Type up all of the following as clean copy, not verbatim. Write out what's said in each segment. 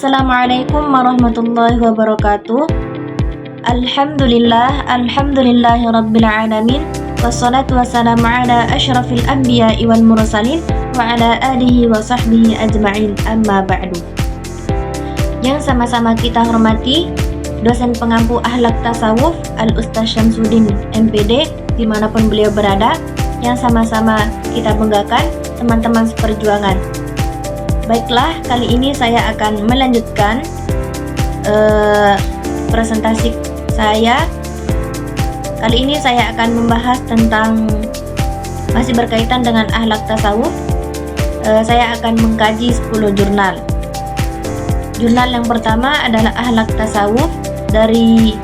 Assalamualaikum warahmatullahi wabarakatuh. Alhamdulillahi rabbil alamin. Wassalatu wassalamu ala asyrafil anbiya'i wal mursalin wa ala alihi wa sahbihi ajma'in, amma ba'du. Yang sama-sama kita hormati dosen pengampu akhlak tasawuf Al-Ustaz Syamsuddin MPD dimanapun beliau berada, yang sama-sama kita banggakan teman-teman seperjuangan. Baiklah, kali ini saya akan melanjutkan presentasi saya. Kali ini saya akan membahas tentang, masih berkaitan dengan akhlak tasawuf. Saya akan mengkaji 10 jurnal. Jurnal yang pertama adalah akhlak tasawuf dari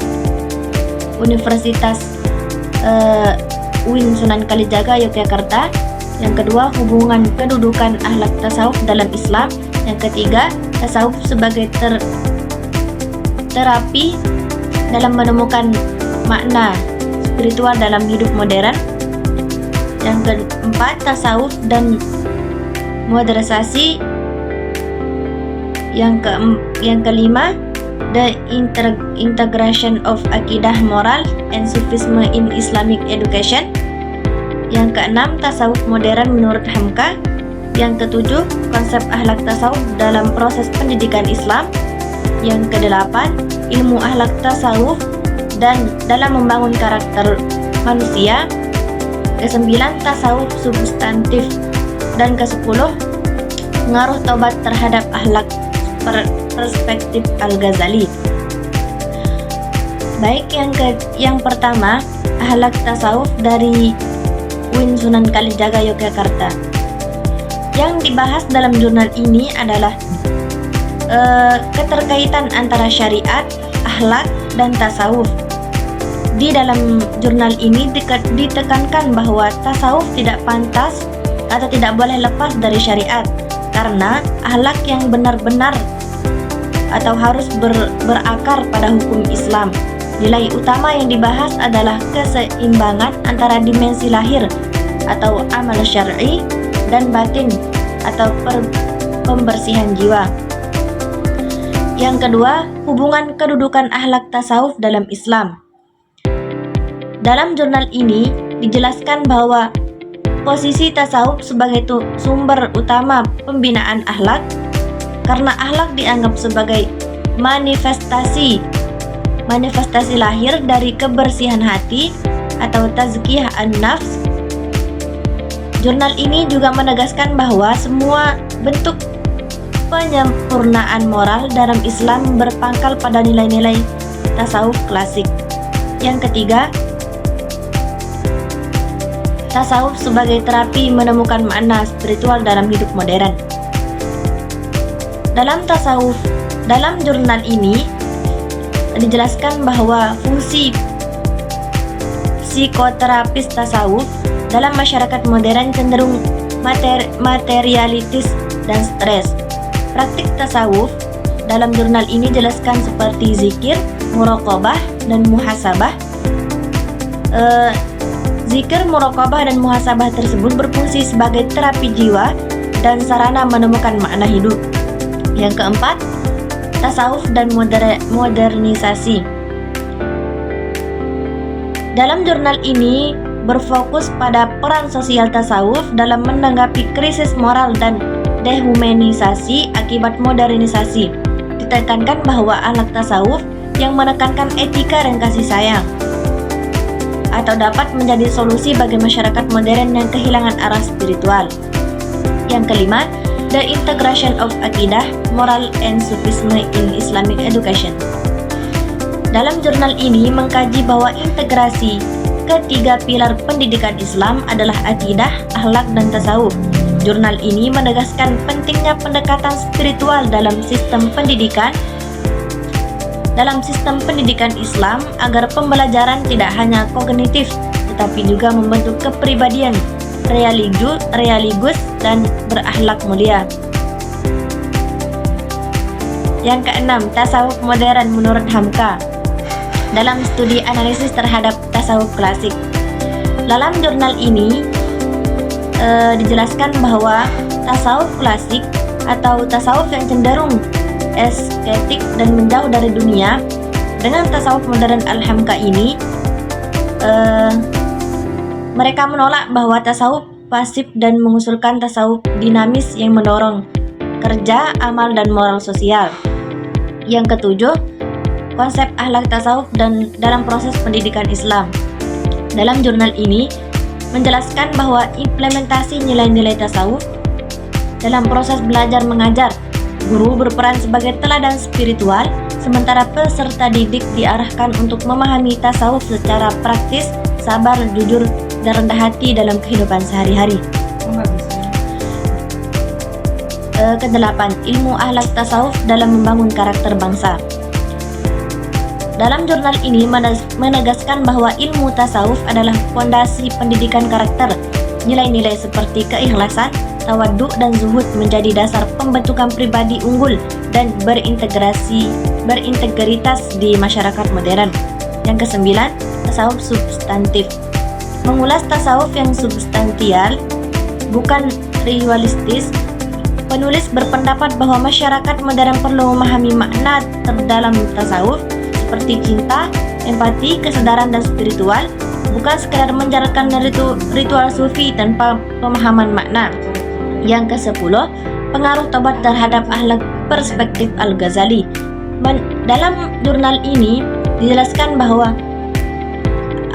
Universitas UIN Sunan Kalijaga Yogyakarta. Yang kedua, hubungan kedudukan akhlak tasawuf dalam Islam. Yang ketiga, tasawuf sebagai terapi dalam menemukan makna spiritual dalam hidup modern. Yang keempat, tasawuf dan modernisasi. Yang kelima, the integration of akidah moral and sufism in Islamic education. Yang keenam, tasawuf modern menurut Hamka. Yang ketujuh, konsep akhlak tasawuf dalam proses pendidikan Islam. Yang kedelapan, ilmu akhlak tasawuf dan dalam membangun karakter manusia. Kesembilan, tasawuf substantif. Dan kesepuluh, pengaruh taubat terhadap akhlak perspektif Al-Ghazali. Baik, yang pertama, akhlak tasawuf dari UIN Sunan Kalijaga Yogyakarta. Yang dibahas dalam jurnal ini adalah keterkaitan antara syariat, akhlak, dan tasawuf. Di dalam jurnal ini ditekankan bahwa tasawuf tidak pantas atau tidak boleh lepas dari syariat, karena akhlak yang benar-benar atau harus berakar pada hukum Islam. Nilai utama yang dibahas adalah keseimbangan antara dimensi lahir atau amal syar'i dan batin atau pembersihan jiwa. Yang kedua, hubungan kedudukan akhlak tasawuf dalam Islam. Dalam jurnal ini dijelaskan bahwa posisi tasawuf sebagai sumber utama pembinaan akhlak, karena akhlak dianggap sebagai manifestasi lahir dari kebersihan hati atau tazkiyah an-nafs. Jurnal ini juga menegaskan bahwa semua bentuk penyempurnaan moral dalam Islam berpangkal pada nilai-nilai tasawuf klasik. Yang ketiga, tasawuf sebagai terapi menemukan makna spiritual dalam hidup modern. Dalam jurnal ini dijelaskan bahwa fungsi psikoterapis tasawuf dalam masyarakat modern cenderung materialitis dan stres. Praktik tasawuf dalam jurnal ini jelaskan seperti zikir, muraqabah, dan muhasabah. Zikir, muraqabah, dan muhasabah tersebut berfungsi sebagai terapi jiwa dan sarana menemukan makna hidup. Yang keempat, tasawuf dan modernisasi. Dalam jurnal ini berfokus pada peran sosial tasawuf dalam menanggapi krisis moral dan dehumanisasi akibat modernisasi. Ditekankan bahwa akhlak tasawuf yang menekankan etika dan kasih sayang atau dapat menjadi solusi bagi masyarakat modern yang kehilangan arah spiritual. Yang kelima, the integration of akidah, moral, and sufism in Islamic education. Dalam jurnal ini mengkaji bahwa integrasi ketiga pilar pendidikan Islam adalah akidah, akhlak, dan tasawuf. Jurnal ini menegaskan pentingnya pendekatan spiritual dalam sistem pendidikan Islam agar pembelajaran tidak hanya kognitif tetapi juga membentuk kepribadian religius dan berakhlak mulia. Yang keenam, tasawuf modern menurut Hamka. Dalam studi analisis terhadap tasawuf klasik. Dalam jurnal ini dijelaskan bahwa tasawuf klasik atau tasawuf yang cenderung estetik dan menjauh dari dunia. Dengan tasawuf modern Al-Hamka ini, mereka menolak bahwa tasawuf pasif dan mengusulkan tasawuf dinamis yang mendorong kerja, amal, dan moral sosial. Yang ketujuh, konsep akhlak tasawuf dan dalam proses pendidikan Islam. Dalam jurnal ini menjelaskan bahwa implementasi nilai-nilai tasawuf dalam proses belajar mengajar, guru berperan sebagai teladan spiritual, sementara peserta didik diarahkan untuk memahami tasawuf secara praktis, sabar, jujur, dan rendah hati dalam kehidupan sehari-hari. Kedelapan, ilmu akhlak tasawuf dalam membangun karakter bangsa. Dalam jurnal ini menegaskan bahwa ilmu tasawuf adalah fondasi pendidikan karakter. Nilai-nilai seperti keikhlasan, tawaduk, dan zuhud menjadi dasar pembentukan pribadi unggul dan berintegritas di masyarakat modern. Yang kesembilan, tasawuf substantif. Mengulas tasawuf yang substansial, bukan ritualistis. Penulis berpendapat bahwa masyarakat modern perlu memahami makna terdalam tasawuf seperti cinta, empati, kesadaran, dan spiritual, bukan sekedar menjalankan ritual sufi tanpa pemahaman makna. Yang ke-10, pengaruh tobat terhadap akhlak perspektif Al-Ghazali. Dalam jurnal ini dijelaskan bahwa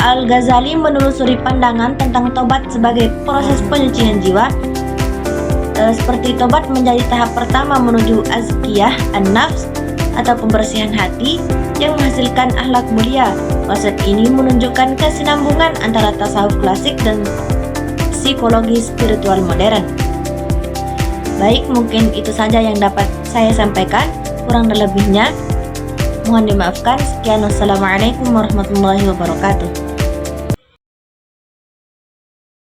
Al-Ghazali menelusuri pandangan tentang tobat sebagai proses penyucian jiwa. Seperti tobat menjadi tahap pertama menuju azkiyah an-nafs atau pembersihan hati yang menghasilkan akhlak mulia. Konsep ini menunjukkan kesinambungan antara tasawuf klasik dan psikologi spiritual modern. Baik, mungkin itu saja yang dapat saya sampaikan. Kurang dan lebihnya mohon dimaafkan. Sekian, wassalamualaikum warahmatullahi wabarakatuh.